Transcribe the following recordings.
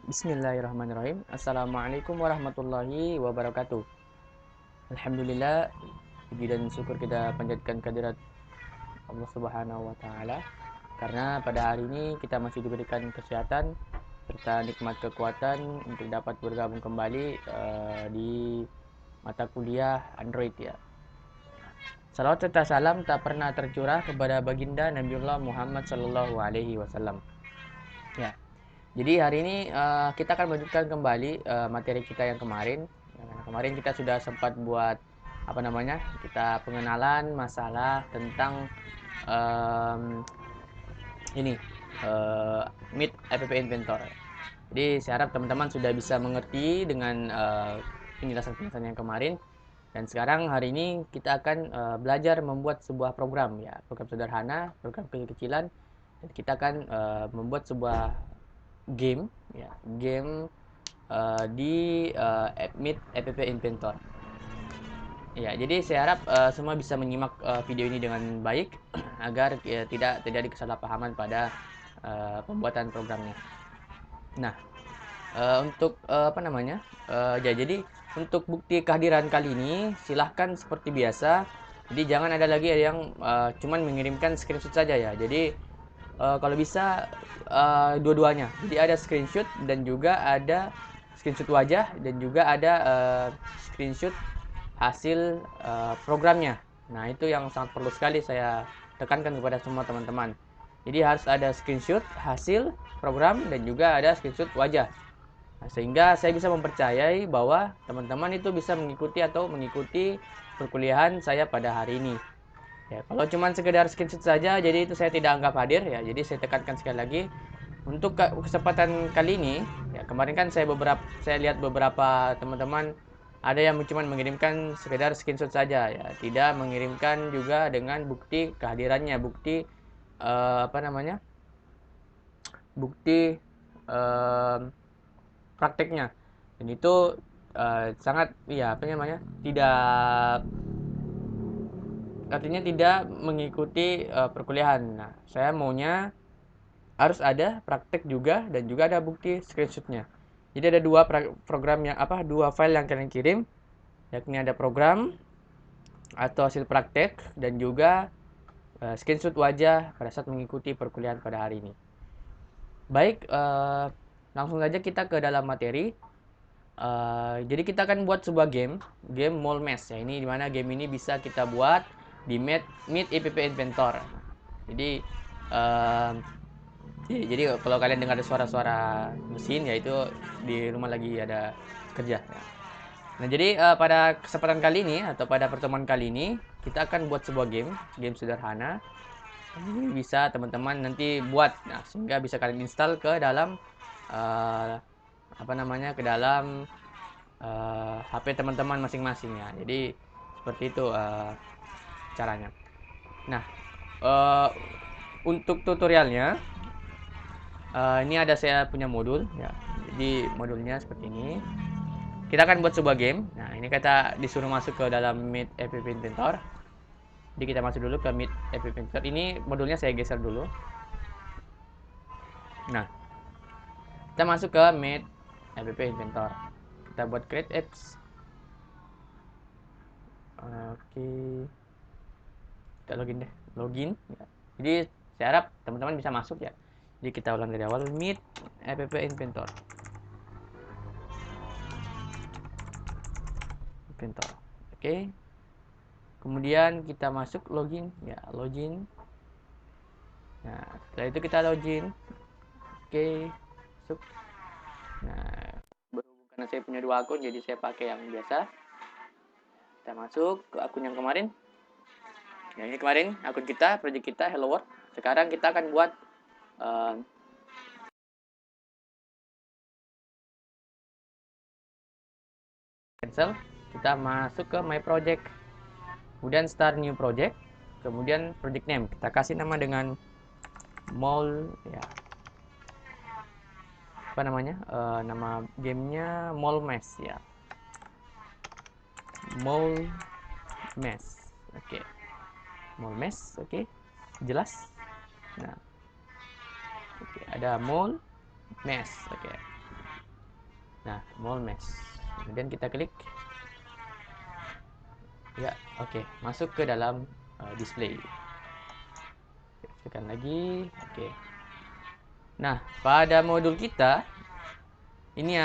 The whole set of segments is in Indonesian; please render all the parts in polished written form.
Bismillahirrahmanirrahim. Assalamualaikum warahmatullahi wabarakatuh. Alhamdulillah, puji dan syukur kita panjatkan kehadirat Allah Subhanahu wa taala karena pada hari ini kita masih diberikan kesehatan serta nikmat kekuatan untuk dapat bergabung kembali di mata kuliah Android ya. Salawat serta salam tak pernah tercurah kepada baginda Nabiullah Muhammad sallallahu alaihi wasallam. Ya. Jadi hari ini kita akan melanjutkan kembali materi kita yang kemarin. Yang kemarin kita sudah sempat buat apa namanya? Kita pengenalan masalah tentang um, ini Meet App Inventor. Jadi saya harap teman-teman sudah bisa mengerti dengan penjelasan-penjelasan yang kemarin. Dan sekarang hari ini kita akan belajar membuat sebuah program ya, program sederhana, program kecil-kecilan. Dan kita akan membuat sebuah game ya, game di Meet App Inventor. Ya, jadi saya harap semua bisa menyimak video ini dengan baik agar tidak terjadi kesalahpahaman pada pembuatan programnya. Nah, untuk apa namanya? Ya, jadi untuk bukti kehadiran kali ini silahkan seperti biasa. Jadi jangan ada lagi yang cuman mengirimkan screenshot saja ya. Jadi kalau bisa dua-duanya. Jadi ada screenshot dan juga ada screenshot wajah dan juga ada screenshot hasil programnya. Nah, itu yang sangat perlu sekali saya tekankan kepada semua teman-teman. Jadi harus ada screenshot hasil program dan juga ada screenshot wajah. Nah, sehingga saya bisa mempercayai bahwa teman-teman itu bisa mengikuti perkuliahan saya pada hari ini. Ya, kalau cuma sekedar screenshot saja, jadi itu saya tidak anggap hadir ya. Jadi saya tekankan sekali lagi untuk kesempatan kali ini. Ya, kemarin kan saya lihat beberapa teman-teman ada yang cuma mengirimkan sekedar screenshot saja ya, tidak mengirimkan juga dengan bukti kehadirannya, bukti apa namanya? Bukti eh, prakteknya. Dan itu sangat ya apa namanya? Tidak artinya tidak mengikuti perkuliahan. Nah, saya maunya harus ada praktek juga dan juga ada bukti screenshotnya. Jadi ada program yang apa dua file yang kalian kirim, yakni ada program atau hasil praktek dan juga screenshot wajah pada saat mengikuti perkuliahan pada hari ini. Baik, langsung saja kita ke dalam materi. Jadi kita akan buat sebuah game Mall Mesh ya. Ini dimana game ini bisa kita buat di Meet App Inventor. Jadi uh, jadi kalau kalian dengar ada suara-suara mesin ya itu di rumah lagi ada kerja. Nah jadi pada kesempatan kali ini atau pada pertemuan kali ini kita akan buat sebuah game sederhana. Ini bisa teman-teman nanti buat, nah sehingga bisa kalian install ke dalam uh, apa namanya ke dalam HP teman-teman masing-masing ya. Jadi seperti itu caranya. Nah, uh, untuk tutorialnya ini ada saya punya modul ya. Jadi modulnya seperti ini. Kita akan buat sebuah game. Nah, ini kita disuruh masuk ke dalam Meet App Inventor. Jadi kita masuk dulu ke Meet App Inventor. Ini modulnya saya geser dulu. Nah, kita masuk ke Meet App Inventor. Kita buat create apps. Oke. Kita login deh. Login. Ya. Jadi saya harap teman-teman bisa masuk ya. Jadi kita ulang dari awal Meet App Inventor. Inventor. Oke. Kemudian kita masuk login ya, login. Nah, setelah itu kita login. Oke. Masuk. Nah, berhubung karena saya punya dua akun jadi saya pakai yang biasa. Kita masuk ke akun yang kemarin. Ya, ini kemarin akun kita, project kita Hello World. Sekarang kita akan buat cancel. Kita masuk ke my project. Kemudian start new project. Kemudian project name kita kasih nama dengan mall ya. Apa namanya? Nama gamenya Mall Mesh ya. Mall Mesh. Oke. Mall Mesh, oke. Jelas. Nah, oke, ada mall. mesh. Oke. Nah, mall mesh. Kemudian kita klik. Ya, oke. Masuk ke dalam display. Tekan lagi. Oke. Nah, pada modul kita ini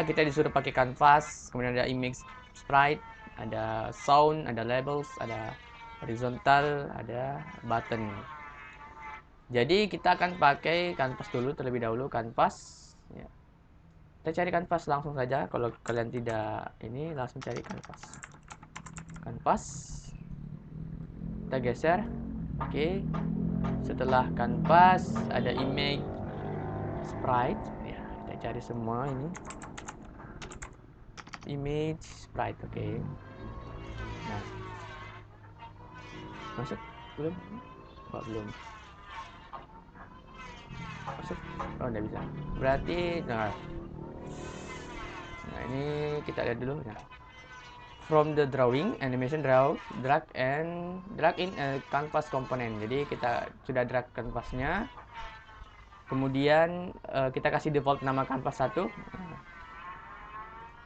kita disuruh pakai canvas, kemudian ada image sprite, ada sound, ada labels, ada horizontal, ada button. Jadi kita akan pakai canvas dulu terlebih dahulu, canvas. Ya. Kita cari canvas langsung saja. Kalau kalian tidak ini, langsung cari canvas. Canvas. Kita geser. Oke. Setelah canvas ada image sprite. Ya, kita cari semua ini. Image sprite, oke. Nah, masuk belum? Oh, belum masuk. Oh, nggak bisa. Berarti nah ini kita lihat dulu. Nah, from the drawing animation drag in canvas component. Jadi kita sudah drag canvasnya, kemudian kita kasih default nama canvas 1,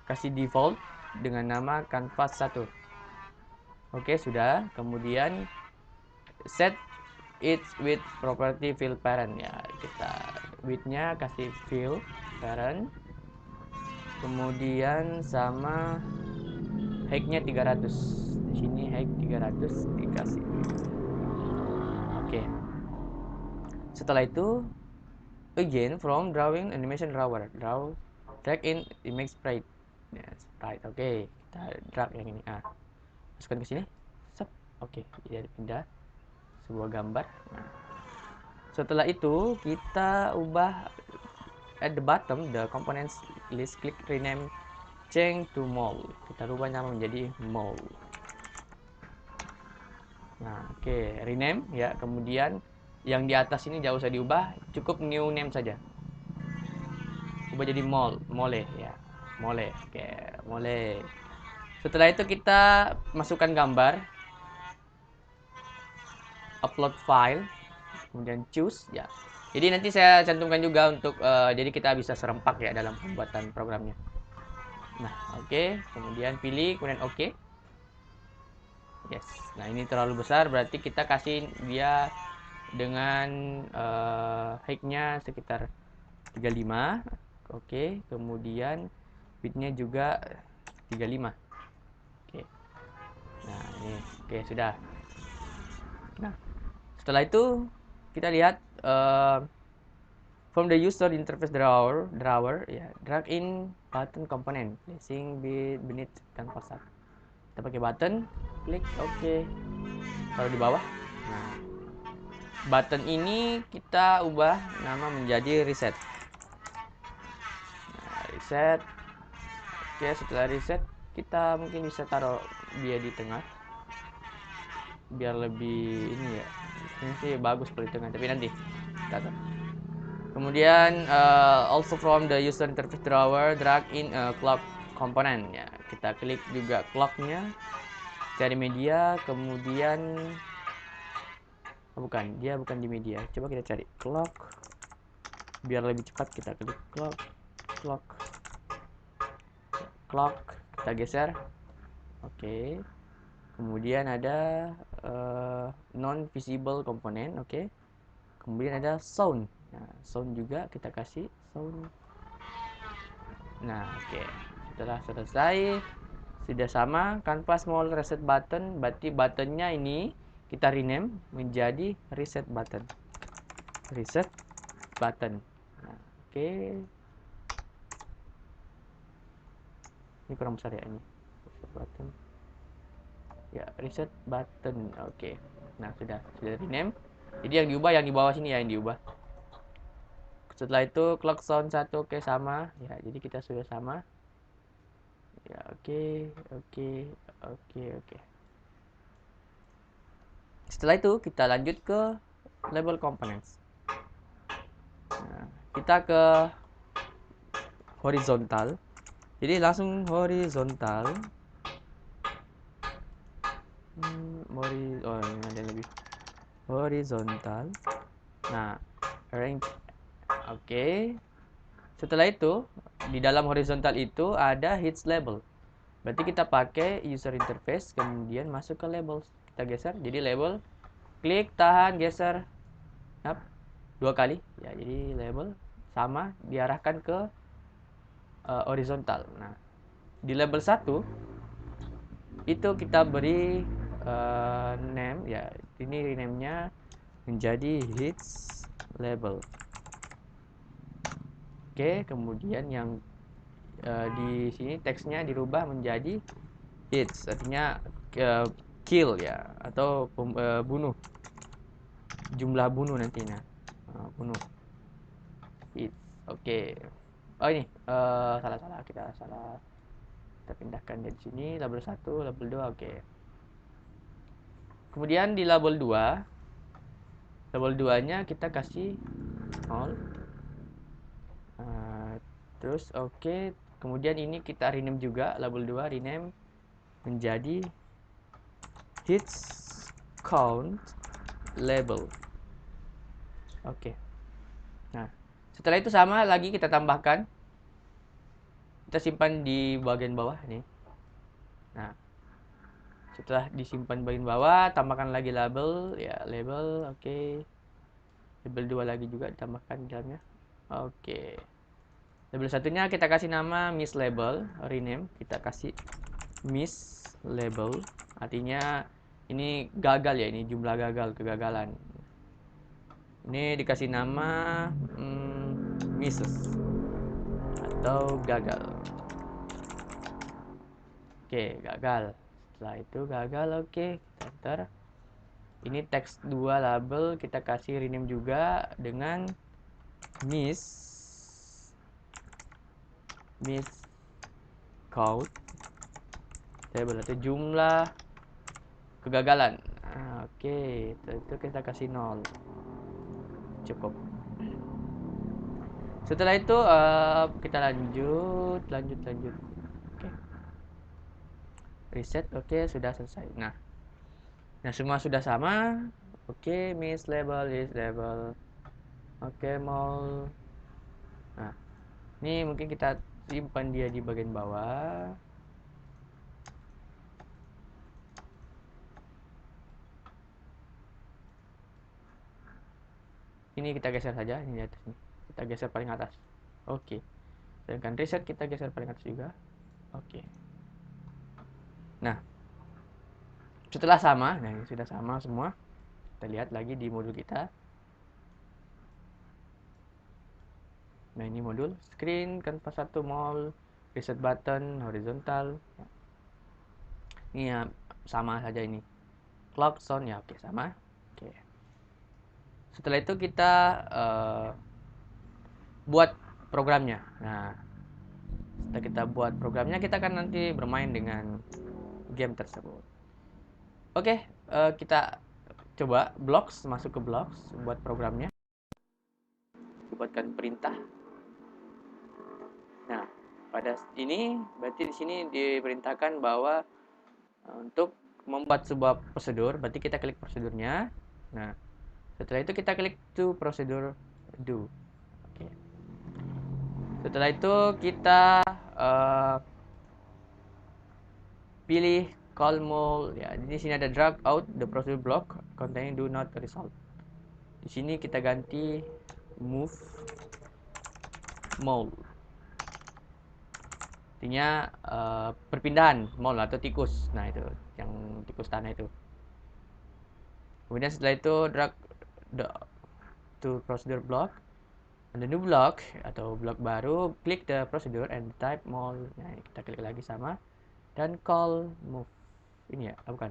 kasih default dengan nama canvas 1. Oke, sudah. Kemudian set it with property fill parent, ya, kita widthnya kasih fill parent, kemudian sama height-nya 300. Di sini height 300 dikasih. Oke. Setelah itu again from drawing animation drawer, drag in image sprite. Ya, sprite. Oke, kita drag yang ini. Masukkan ke sini. Oke, jadi pindah sebuah gambar. Nah, setelah itu kita ubah at the bottom the components list, klik rename change to mall. Kita rubah nama menjadi mall. Nah, oke, rename ya. Kemudian yang di atas ini tidak usah diubah, cukup new name saja. Ubah jadi mole ya. Mole. Oke, mole. Setelah itu kita masukkan gambar, upload file, kemudian choose ya. Jadi nanti saya cantumkan juga untuk jadi kita bisa serempak ya dalam pembuatan programnya. Nah, oke, kemudian pilih, kemudian oke. Yes. Nah, ini terlalu besar, berarti kita kasih dia dengan height-nya sekitar 35. Oke, kemudian width-nya juga 35. Oke. Nah, ini oke, sudah. Nah, setelah itu kita lihat from the user interface drawer ya, drag in button component placing beneath canvas. Kita pakai button, klik oke. Taruh di bawah. Nah, button ini kita ubah nama menjadi reset. Nah, reset. Oke, setelah reset kita mungkin bisa taruh dia di tengah biar lebih ini ya. Ini sih bagus kalau di tengah, tapi nanti kita taruh. Kemudian also from the user interface drawer drag in a clock component ya. Kita klik juga clocknya, cari media, kemudian bukan di media. Coba kita cari clock biar lebih cepat. Kita klik clock, kita geser. Oke. Kemudian ada non visible component. Oke. Kemudian ada sound. Nah, sound juga kita kasih sound. Nah, oke. Setelah selesai, sudah sama canvas mall reset button, berarti buttonnya ini kita rename menjadi reset button. Reset button. Nah, oke. Ini kurang besar ya ini. Reset button. Ya, reset button. Oke. Nah, sudah rename. Jadi yang diubah yang di bawah sini ya yang diubah. Setelah itu clock sound 1 oke sama. Ya, jadi kita sudah sama. Ya, oke. Setelah itu kita lanjut ke label components. Nah, kita ke horizontal. Jadi langsung horizontal. Oh, ini ada lebih. Horizontal. Nah, arrange. Oke. Setelah itu, di dalam horizontal itu ada hits label. Berarti kita pakai user interface, kemudian masuk ke labels. Kita geser, jadi label, klik, tahan, geser, up, 2 kali. Ya, jadi label sama diarahkan ke horizontal. Nah, di label 1 itu kita beri name, ya ini rename-nya menjadi hits label. Oke, kemudian yang di sini teksnya dirubah menjadi hits, artinya kill ya, atau bunuh, jumlah bunuh nantinya, bunuh hits. Oke. Oh ini salah kita pindahkan dari sini, label 1, label 2. Oke. Kemudian di label 2 nya kita kasih all. Terus oke. Kemudian ini kita rename juga, label 2 rename menjadi hits count label. Oke. Nah, setelah itu sama lagi kita tambahkan, kita simpan di bagian bawah nih. Nah, setelah disimpan bagian bawah, tambahkan lagi label, ya label. Oke. Label 2 lagi juga ditambahkan di dalamnya. Oke. Label satunya kita kasih nama miss label, rename, kita kasih miss label, artinya ini gagal ya, ini jumlah gagal, kegagalan. Ini dikasih nama misses atau gagal. Oke, gagal. Setelah itu gagal, oke, kita enter. Ini teks 2 label kita kasih rename juga dengan miss count label atau jumlah kegagalan. Oke, itu kita kasih 0. Cukup. Setelah itu kita lanjut. Oke. Reset. Oke, sudah selesai. Nah, semua sudah sama. Oke, miss label, is label. Oke, mall. Nah, ini mungkin kita simpan dia di bagian bawah. Ini kita geser saja, ini di atas nih. Kita geser paling atas. Oke. Sedangkan reset kita geser paling atas juga. Oke. Nah, setelah sama, nah ini sudah sama semua. Kita lihat lagi di modul kita. Nah, ini modul screen, canvas 1, mall, reset button, horizontal. Ini ya sama saja ini. Clock, sound ya, oke sama. Oke. Setelah itu kita buat programnya. Nah, setelah kita buat programnya, kita akan nanti bermain dengan game tersebut. Oke, kita coba blocks, masuk ke blocks, buat programnya. Buatkan perintah. Nah, pada ini berarti di sini diperintahkan bahwa untuk membuat sebuah prosedur, berarti kita klik prosedurnya. Nah, setelah itu kita klik to procedure do. Oke. Setelah itu kita pilih call mall ya. Di sini ada drag out the procedure block containing do not result. Di sini kita ganti move mall. Artinya perpindahan mall atau tikus. Nah, itu yang tikus tanah itu. Kemudian setelah itu drag to procedure block. On the new block atau blok baru, klik the procedure and type mall. Nah, kita klik lagi sama dan call move. Ini ya, bukan.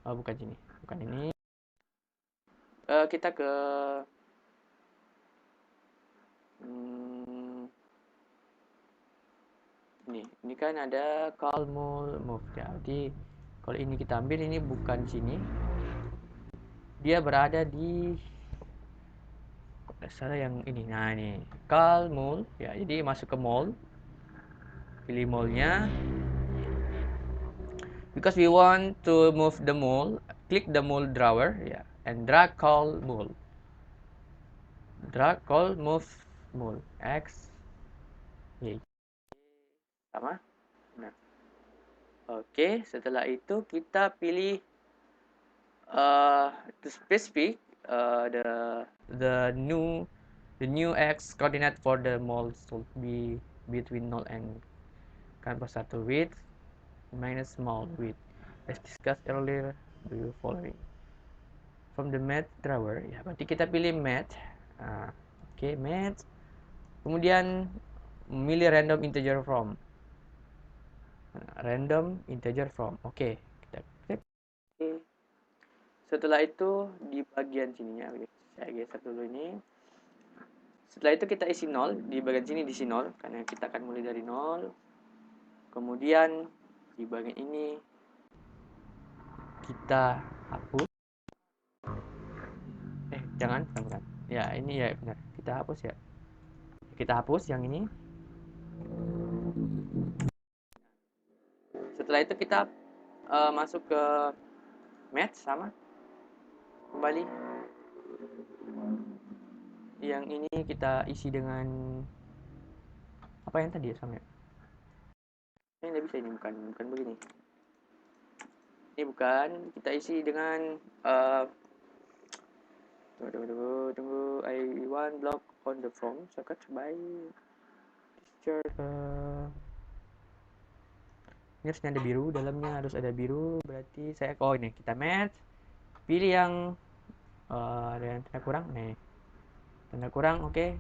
Oh, bukan sini. Bukan ini. Kita ke ini kan ada call move ya. Jadi kalau ini kita ambil, ini bukan sini. Dia berada di salah yang ini. Nah, ini call mall ya. Jadi masuk ke mall. Pilih mallnya. Because we want to move the mall, click the mall drawer ya, and drag call mall. Drag call move mall. X Yay. Sama. Nah. Oke, setelah itu kita pilih the specific the new x coordinate for the mole should be between 0 and canvas 1 width minus mole width. As discussed earlier, do you following from the math drawer. Ya, berarti kita pilih math. Oke, math. Kemudian milih random integer from. Random integer from. Oke, kita klik. Oke. Setelah itu di bagian sininya, saya geser dulu ini. Setelah itu kita isi 0, di bagian sini diisi 0, karena kita akan mulai dari 0. Kemudian di bagian ini kita hapus. Jangan. Ya, ini ya benar. Kita hapus ya. Kita hapus yang ini. Setelah itu kita masuk ke match sama. Kembali. Yang ini kita isi dengan apa yang tadi ya sama ya? Ini nggak bisa, ini bukan begini. Ini bukan, kita isi dengan tunggu, I want block on the from socket by teacher. Ini harusnya ada biru, dalamnya harus ada biru, berarti saya ini kita match, pilih yang ada yang tanda kurang nih, tanda kurang, oke.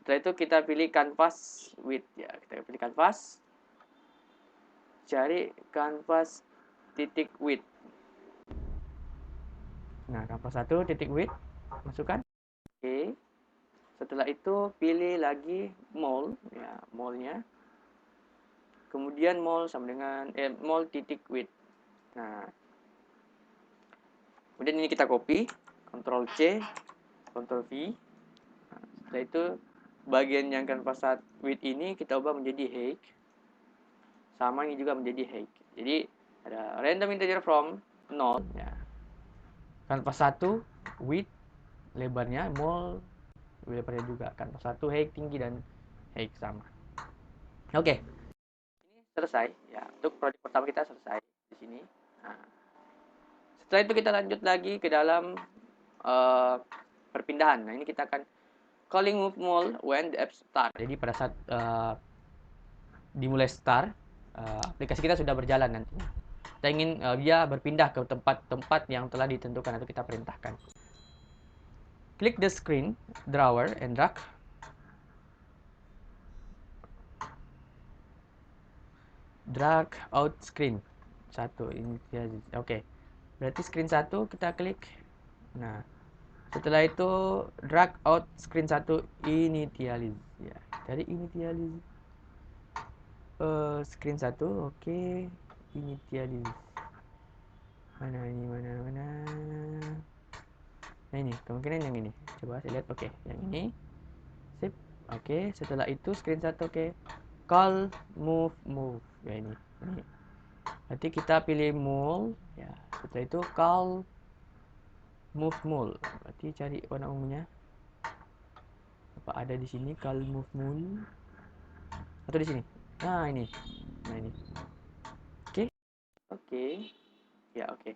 Setelah itu kita pilih canvas width ya, kita pilih canvas, cari canvas titik width. Nah, canvas 1 titik width, masukkan. Oke. Setelah itu pilih lagi mole ya, mole-nya. Kemudian mole sama dengan mole titik width. Nah, kemudian ini kita copy, Ctrl C, Ctrl V. Nah, setelah itu bagian yang canvas width ini kita ubah menjadi height. Sama ini juga menjadi height. Jadi ada random integer from 0 ya. Canvas 1 width lebarnya, mole lebarnya juga. Canvas 1 height tinggi dan height sama. Oke. Ini selesai ya. Untuk proyek pertama kita selesai di sini. Nah, setelah itu kita lanjut lagi ke dalam perpindahan. Nah, ini kita akan calling move mole when the app start. Jadi pada saat dimulai start, aplikasi kita sudah berjalan nantinya. Kita ingin dia berpindah ke tempat-tempat yang telah ditentukan atau kita perintahkan. Klik the screen drawer and drag. Drag out screen 1 ini ya. Oke. Berarti screen 1 kita klik. Nah, setelah itu drag out screen 1 initialize ya. Dari initialize screen 1, oke. Initialize. Mana ini, mana. Nah, ini kemungkinan yang ini. Coba saya lihat, oke. Yang ini. Sip. Oke, setelah itu screen 1 oke. Call move. Ya ini. Nanti kita pilih mole ya. Setelah itu call move. Berarti cari warna ungunya. Apa ada di sini call move mole? Atau di sini? Nah, ini. Oke. Ya, oke.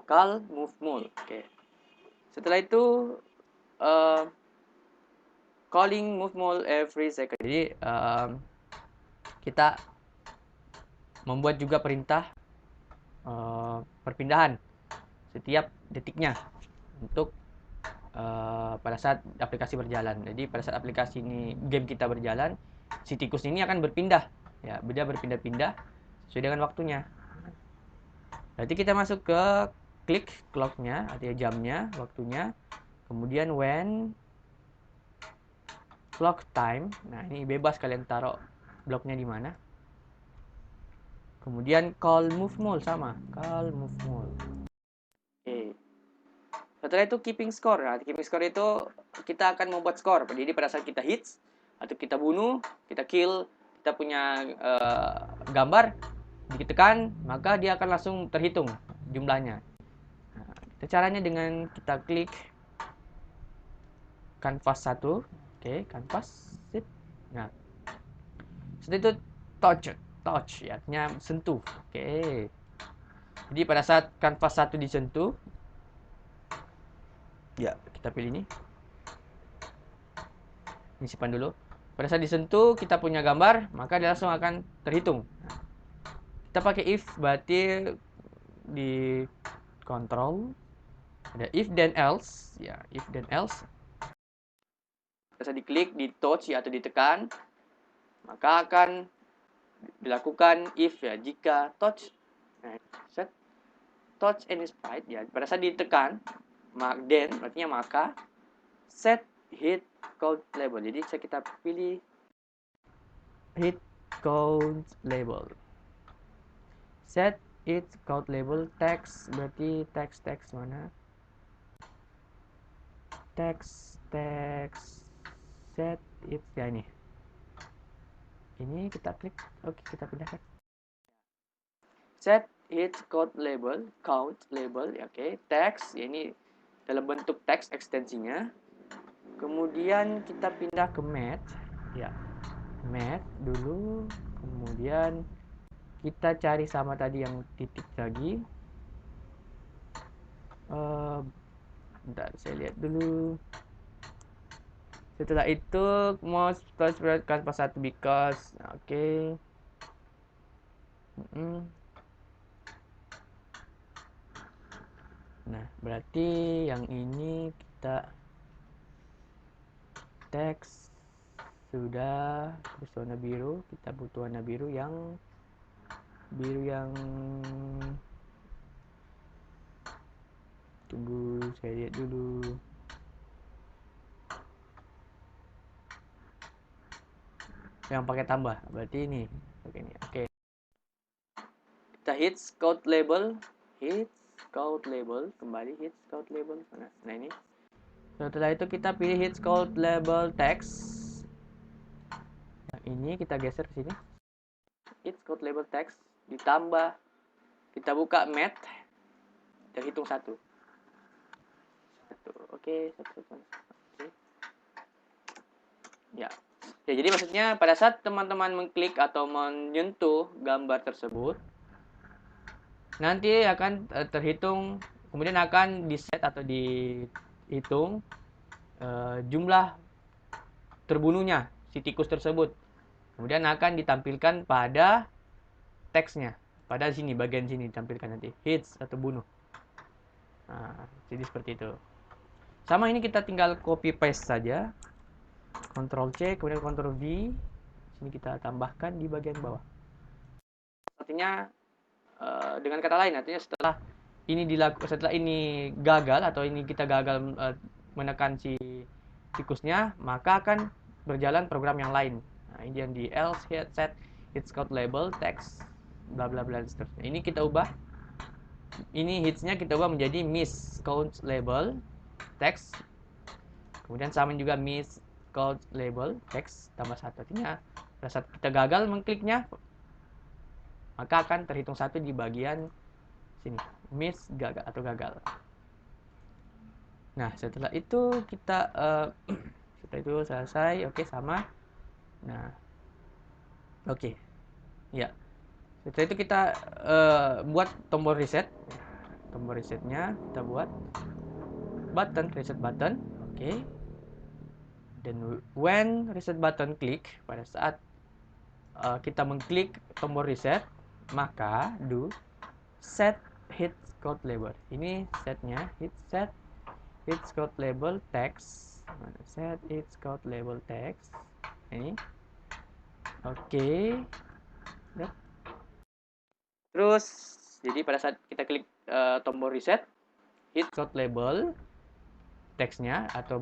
Call move mole. Oke. Setelah itu calling move mole every second. Jadi kita membuat juga perintah perpindahan setiap detiknya untuk pada saat aplikasi berjalan. Jadi pada saat aplikasi ini game kita berjalan, si tikus ini akan berpindah ya, dia berpindah-pindah sesuai dengan waktunya. Berarti kita masuk ke klik clock-nya, artinya jamnya, waktunya. Kemudian when clock time. Nah, ini bebas kalian taruh bloknya di mana. Kemudian call move mole sama, call move mole. Oke. Setelah itu keeping score. Nah, keeping score itu kita akan membuat skor. Jadi pada saat kita hits atau kita bunuh, kita kill, kita punya gambar ditekan, maka dia akan langsung terhitung jumlahnya. Nah, caranya dengan kita klik canvas 1 Oke, kanvas. Sip. Nah, setelah itu touch ya, artinya sentuh. Oke. Jadi pada saat kanvas satu disentuh, ya kita pilih ini. Ini simpan dulu. Pada saat disentuh kita punya gambar, maka dia langsung akan terhitung. Nah, kita pakai if, berarti di control ada if then else, ya if then else. Pada saat diklik, di touch ya, atau ditekan, maka akan dilakukan if ya, jika touch. Nah, set touch and sprite ya, pada saat ditekan, then artinya maka set hit count label. Jadi kita pilih hit count label. Set it count label text, berarti text mana? Text set it ya, ini kita klik. Oke, kita pindahkan. Set it count label ya, oke. Text ya, ini dalam bentuk teks ekstensinya. Kemudian kita pindah ke math ya, math dulu, kemudian kita cari sama tadi yang titik lagi. Bentar, saya lihat dulu. Setelah itu most touch kanvas 1 because oke. Nah, berarti yang ini kita teks sudah, terus warna biru, kita butuh warna biru yang tunggu, saya lihat dulu. Yang pakai tambah, berarti ini. Oke. Kita hits count label, kembali hits count label. Nah, ini. Setelah itu kita pilih hits count label text. Yang ini kita geser ke sini. Hits count label text ditambah, kita buka math dan hitung satu. Oke, satu. Ya. Ya, jadi maksudnya pada saat teman-teman mengklik atau menyentuh gambar tersebut, nanti akan terhitung, kemudian akan di-set atau dihitung jumlah terbunuhnya si tikus tersebut. Kemudian akan ditampilkan pada teksnya. Pada sini, bagian sini ditampilkan nanti. Hits atau bunuh. Nah, jadi seperti itu. Sama ini kita tinggal copy paste saja. Ctrl C, kemudian Ctrl V. Sini kita tambahkan di bagian bawah. Artinya, dengan kata lain, artinya setelah ini gagal atau ini kita gagal menekan si tikusnya, maka akan berjalan program yang lain. Nah, ini yang di else set hits count label text bla bla bla seterusnya. Ini kita ubah. Ini hitsnya kita ubah menjadi miss count label text. Kemudian sama juga miss count label text tambah satu. Artinya pada saat kita gagal mengkliknya, maka akan terhitung satu di bagian sini, miss gagal atau gagal. Nah, setelah itu kita setelah itu selesai. Oke, sama. Nah, oke. Ya. Setelah itu kita buat tombol reset. Tombol resetnya kita buat button, reset button. Oke. Dan when reset button klik, pada saat kita mengklik tombol reset, maka do set hit count label. Ini setnya set hits count label text. Set hits count label text. Ini. Oke. Terus jadi pada saat kita klik tombol reset, hit count label teksnya atau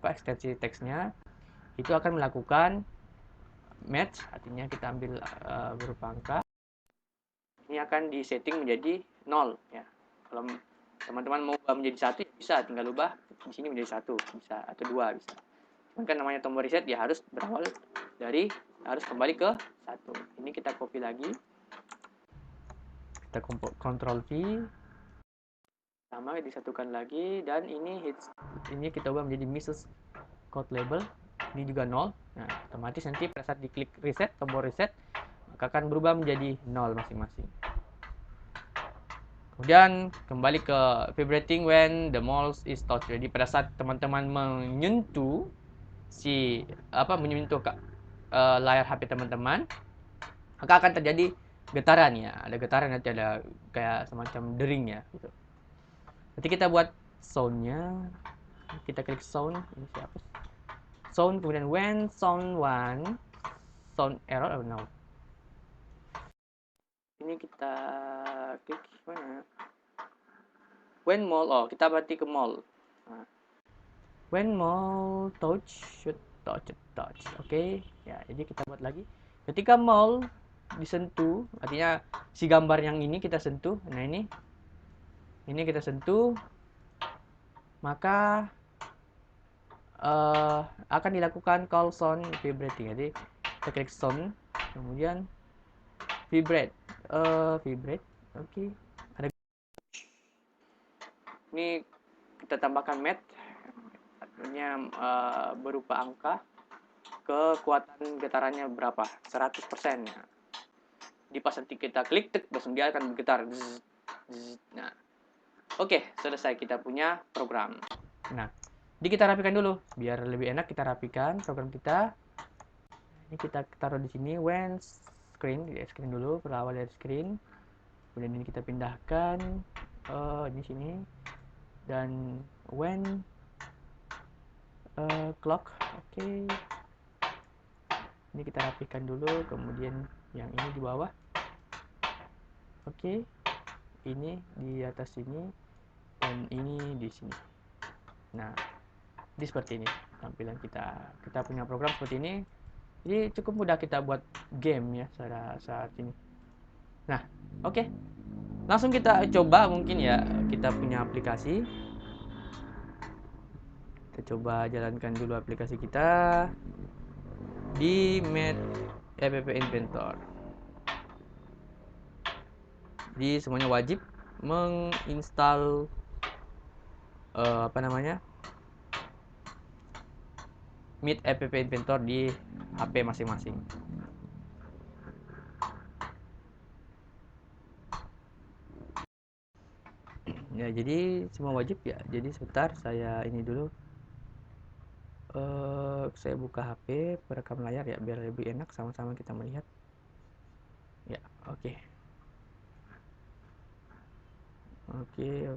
ekstensi teksnya itu akan melakukan match, artinya kita ambil berupa angka. Ini akan disetting menjadi 0 ya. Kalau teman-teman mau ubah menjadi 1 bisa, tinggal ubah di sini menjadi 1 bisa, atau 2 bisa. Cuman kan namanya tombol reset ya harus berawal dari, harus kembali ke 1. Ini kita copy lagi. Kita Ctrl V. Sama disatukan lagi, dan ini hits, ini kita ubah menjadi misses code label ini juga 0. Nah, otomatis nanti pada saat diklik reset, tombol reset, maka akan berubah menjadi 0 masing-masing. Kemudian kembali ke vibrating when the mouse is touched. Jadi pada saat teman-teman menyentuh menyentuh layar HP teman-teman, maka akan terjadi getaran ya. Ada getaran, nanti ada kayak semacam dering ya gitu. Nanti kita buat soundnya, kita klik sound, ini siapa? Sound, kemudian when sound one, sound error, oh no. Ini kita klik mana? When mall, oh kita berarti ke mall. Nah. When mall touch, should touch. Oke, ya jadi kita buat lagi. Ketika mall disentuh, artinya si gambar yang ini kita sentuh. Nah ini kita sentuh, maka akan dilakukan call sound vibrating. Jadi kita klik sound, kemudian vibrate, oke. Ada ini kita tambahkan mat, artinya berupa angka, kekuatan getarannya berapa, 100%. Di pas nanti kita klik, langsung dia akan bergetar. Nah, oke, selesai kita punya program. Nah, jadi kita rapikan dulu, biar lebih enak kita rapikan program kita. Ini kita taruh di sini, when screen, di screen dulu, berawal dari screen. Kemudian ini kita pindahkan di sini, dan when clock, oke. Ini kita rapikan dulu, kemudian yang ini di bawah, oke. Ini di atas sini, dan ini di sini. Nah, jadi seperti ini tampilan kita punya program seperti ini. Jadi cukup mudah kita buat game ya saat ini. Nah, oke. Langsung kita coba mungkin ya, kita punya aplikasi. Kita coba jalankan dulu aplikasi kita di Met App Inventor. Jadi semuanya wajib menginstal Meet App Inventor di HP masing-masing. Ya, jadi semua wajib ya. Jadi sebentar saya ini dulu. Saya buka HP, perekam layar ya, biar lebih enak sama-sama kita melihat. Ya, oke. Oke.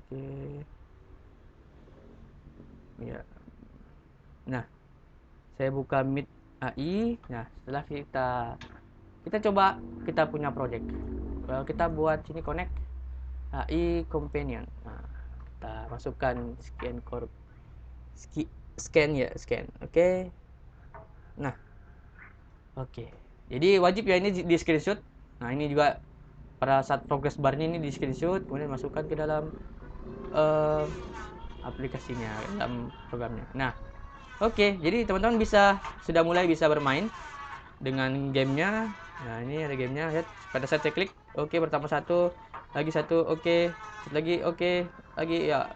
Ya. Nah, saya buka Meet AI. Nah, setelah kita coba, kita punya project. Kita buat sini connect AI companion. Nah, kita masukkan scan. Oke. Nah, oke. Jadi wajib ya ini di screenshot. Nah, ini juga pada saat progress bar ini di screenshot, kemudian masukkan ke dalam aplikasinya, dalam programnya. Nah, oke. Jadi teman-teman sudah mulai bisa bermain dengan gamenya. Nah, ini ada gamenya. Lihat, pada saat saya klik, oke, pertama satu, lagi satu, oke, lagi, oke, lagi ya.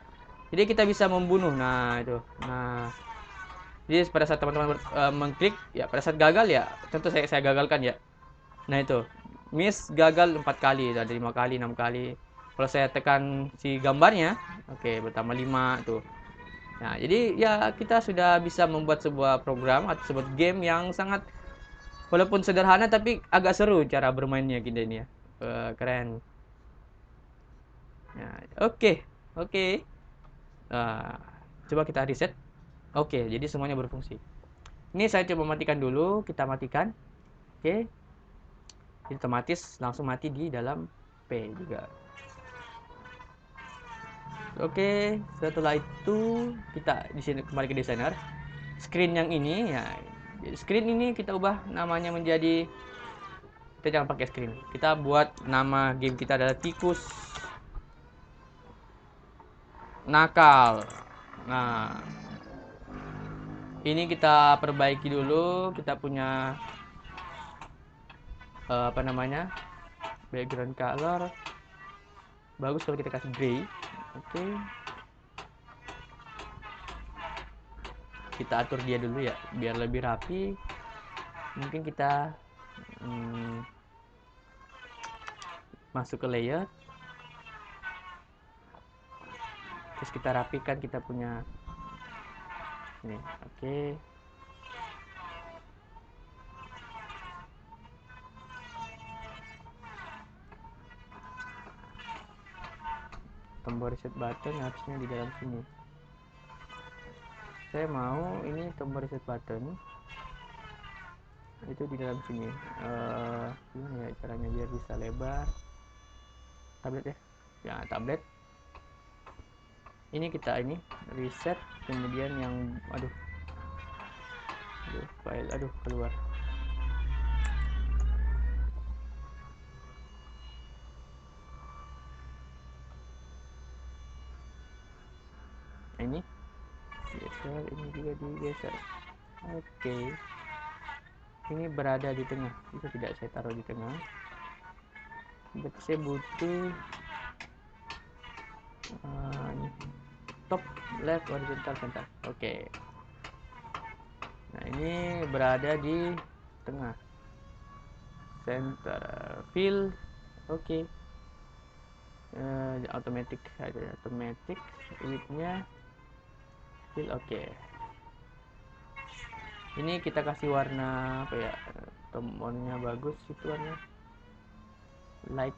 Jadi kita bisa membunuh. Nah, itu. Nah, jadi pada saat teman-teman mengklik ya, pada saat gagal ya, tentu saya gagalkan ya. Nah, itu miss, gagal 4 kali, ada 5 kali, 6 kali. Kalau saya tekan si gambarnya, oke, bertambah 5 tuh. Nah, jadi ya kita sudah bisa membuat sebuah program atau sebuah game yang sangat, walaupun sederhana tapi agak seru cara bermainnya kita ini ya. Keren. Nah, oke. Coba kita reset. Oke, jadi semuanya berfungsi. Ini saya coba matikan dulu, kita matikan. Oke. Jadi otomatis langsung mati di dalam P juga. Oke, setelah itu kita di sini kembali ke desainer. Screen yang ini ya, screen ini kita ubah namanya menjadi, kita jangan pakai screen. Kita buat nama game kita adalah tikus nakal. Nah, ini kita perbaiki dulu, kita punya background color. Bagus kalau kita kasih gray. Oke. kita atur dia dulu ya biar lebih rapi. Mungkin kita masuk ke layer, terus kita rapikan kita punya ini. Oke. Tombol reset button harusnya di dalam sini. Saya mau ini tombol reset button itu di dalam sini. Gimana ya caranya biar bisa lebar? Tablet ya. Ya, tablet. Ini kita ini reset, kemudian yang file keluar. Ini geser, ini juga digeser. Oke. Ini berada di tengah. Bisa tidak saya taruh di tengah? Berarti saya butuh top left horizontal center. Oke. Nah, ini berada di tengah. Center fill. Oke. Automatic ada automatic widthnya fill. Oke. Ini kita kasih warna apa ya, tombonnya bagus itu warna like.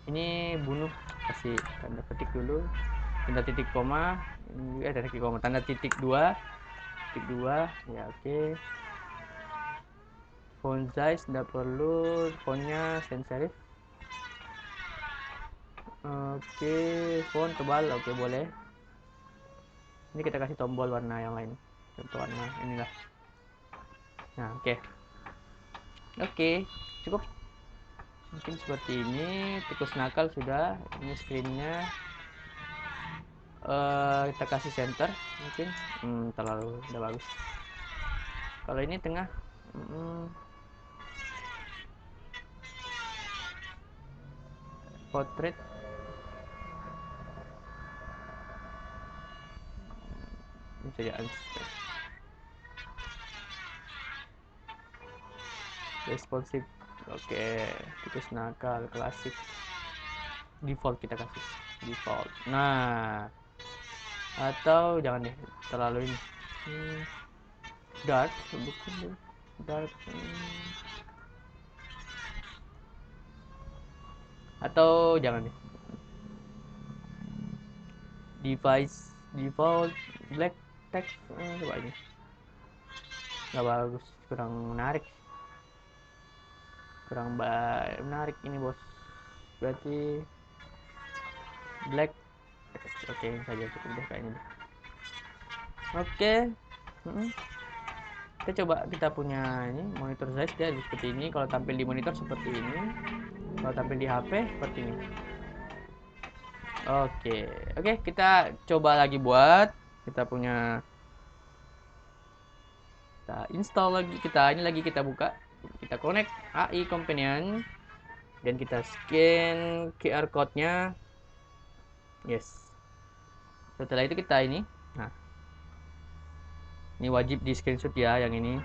Ini bunuh, kasih tanda petik dulu, tanda titik koma, tanda titik koma, tanda titik dua ya. Oke. Font size tidak perlu, fontnya sans serif. Oke, font tebal, oke boleh. Ini kita kasih tombol warna yang lain, contoh warna inilah. Nah, oke, cukup. Mungkin seperti ini. Tikus nakal sudah. Ini screennya. Kita kasih center mungkin. Terlalu udah bagus. Kalau ini tengah. Portrait. Bisa ya. Responsive. Oke, tikus nakal klasik. Default kita kasih. Default. Nah, atau jangan deh terlalu ini. Dark, bukan dark. Atau jangan deh. Device default black text. Coba ini. Nggak bagus, kurang menarik. Kurang menarik ini bos. Berarti black. Oke, ini saja cukup deh kayaknya. Oke. Kita coba, kita punya ini monitor size dia seperti ini. Kalau tampil di monitor seperti ini. Kalau tampil di HP seperti ini. Oke, kita coba lagi buat. Kita punya, kita install lagi, kita buka, kita connect AI Companion dan kita scan QR code-nya. Yes. Setelah itu kita ini, nah, ini wajib di screenshot ya yang ini.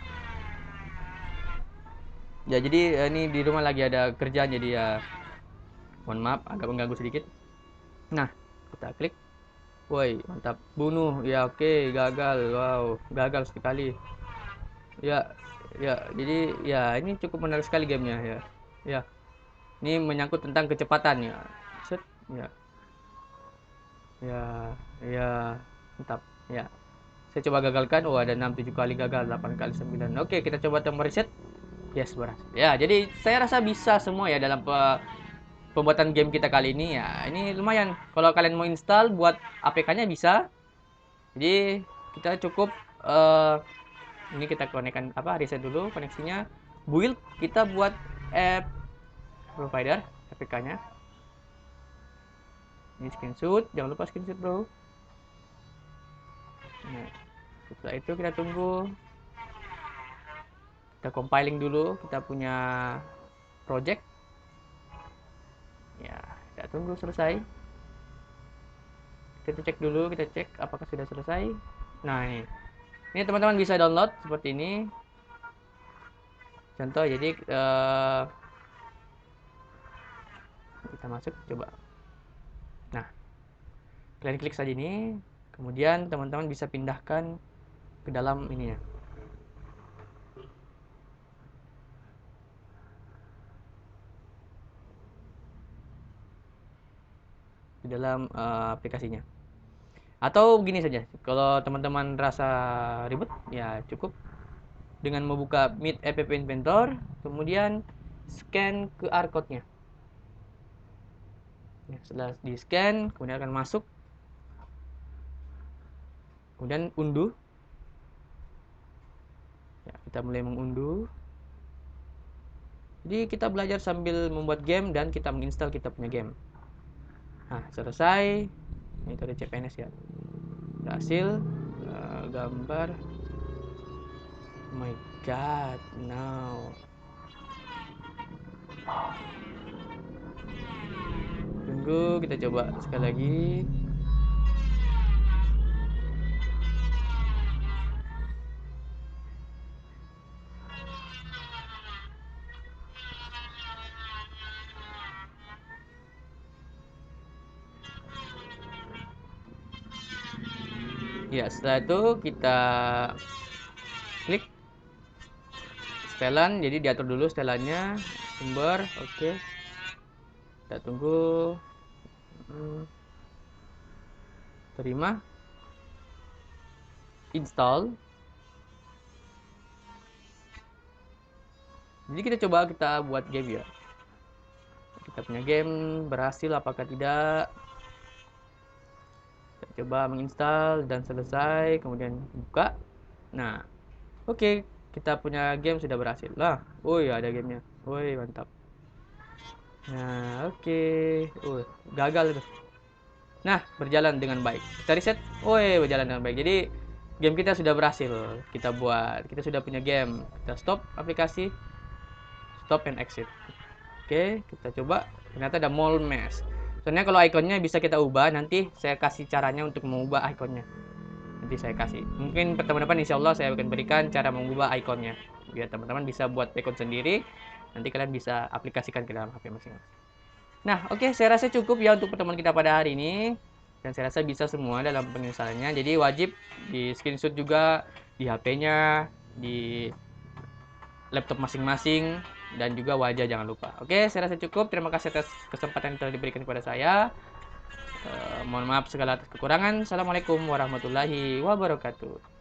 Ya jadi ini di rumah lagi ada kerjaan, jadi ya mohon maaf agak mengganggu sedikit. Nah, kita klik. Woi, mantap. Bunuh. Ya oke, gagal. Wow, gagal sekali. Ya, jadi ya ini cukup menarik sekali gamenya ya. Ya. Ini menyangkut tentang kecepatan ya. Set. Ya. Ya, mantap. Ya. Saya coba gagalkan. Oh, ada 6 7 kali gagal, 8 kali 9. Oke, kita coba tombol reset. Yes, berhasil. Ya, jadi saya rasa bisa semua ya dalam pembuatan game kita kali ini ya. Ini lumayan. Kalau kalian mau install buat APK-nya bisa. Jadi kita cukup ini kita konekkan reset dulu koneksinya. Build kita buat app provider APK-nya. Ini screenshot, jangan lupa screenshot bro. Nah, setelah itu kita tunggu. Kita compiling dulu, kita punya project. Ya, kita tunggu selesai. Kita cek dulu, kita cek apakah sudah selesai. Nah, ini teman-teman bisa download seperti ini. Contoh, jadi kita masuk, coba. Nah, kalian klik saja ini, kemudian teman-teman bisa pindahkan ke dalam ininya. Di dalam aplikasinya. Atau begini saja, kalau teman-teman rasa ribet, ya cukup dengan membuka Meet App Inventor, kemudian scan QR code-nya. Ya, setelah di scan, kemudian akan masuk, kemudian unduh. Ya, kita mulai mengunduh. Jadi kita belajar sambil membuat game dan kita menginstal kita punya game. Nah, selesai. Metode CPNS ya. Berhasil. Gambar. Oh my god, now. Tunggu, kita coba sekali lagi. Ya, setelah itu kita klik setelan, jadi diatur dulu setelannya, sumber, oke. Kita tunggu. Terima. Install. Jadi kita coba kita buat game ya. Kita punya game berhasil apakah tidak? Kita coba menginstal dan selesai, kemudian buka. Nah, oke, kita punya game sudah berhasil. Lah, woi ada gamenya. Woi, mantap. Nah, oke. Gagal itu. Nah, berjalan dengan baik. Kita reset. Woi, berjalan dengan baik. Jadi game kita sudah berhasil kita buat. Kita sudah punya game. Kita stop aplikasi. Stop and exit. Oke, kita coba. Ternyata ada mall mesh. Soalnya kalau ikonnya bisa kita ubah, nanti saya kasih caranya untuk mengubah ikonnya. Nanti saya kasih. Mungkin pertemuan depan insya Allah saya akan berikan cara mengubah ikonnya. Biar teman-teman bisa buat akun sendiri. Nanti kalian bisa aplikasikan ke dalam HP masing-masing. Nah, oke, saya rasa cukup ya untuk pertemuan kita pada hari ini. Dan saya rasa bisa semua dalam penginstalannya. Jadi wajib di screenshot juga di HP-nya, di laptop masing-masing, dan juga wajah jangan lupa. Oke, saya rasa cukup. Terima kasih atas kesempatan yang telah diberikan kepada saya. Mohon maaf segala atas kekurangan. Assalamualaikum warahmatullahi wabarakatuh.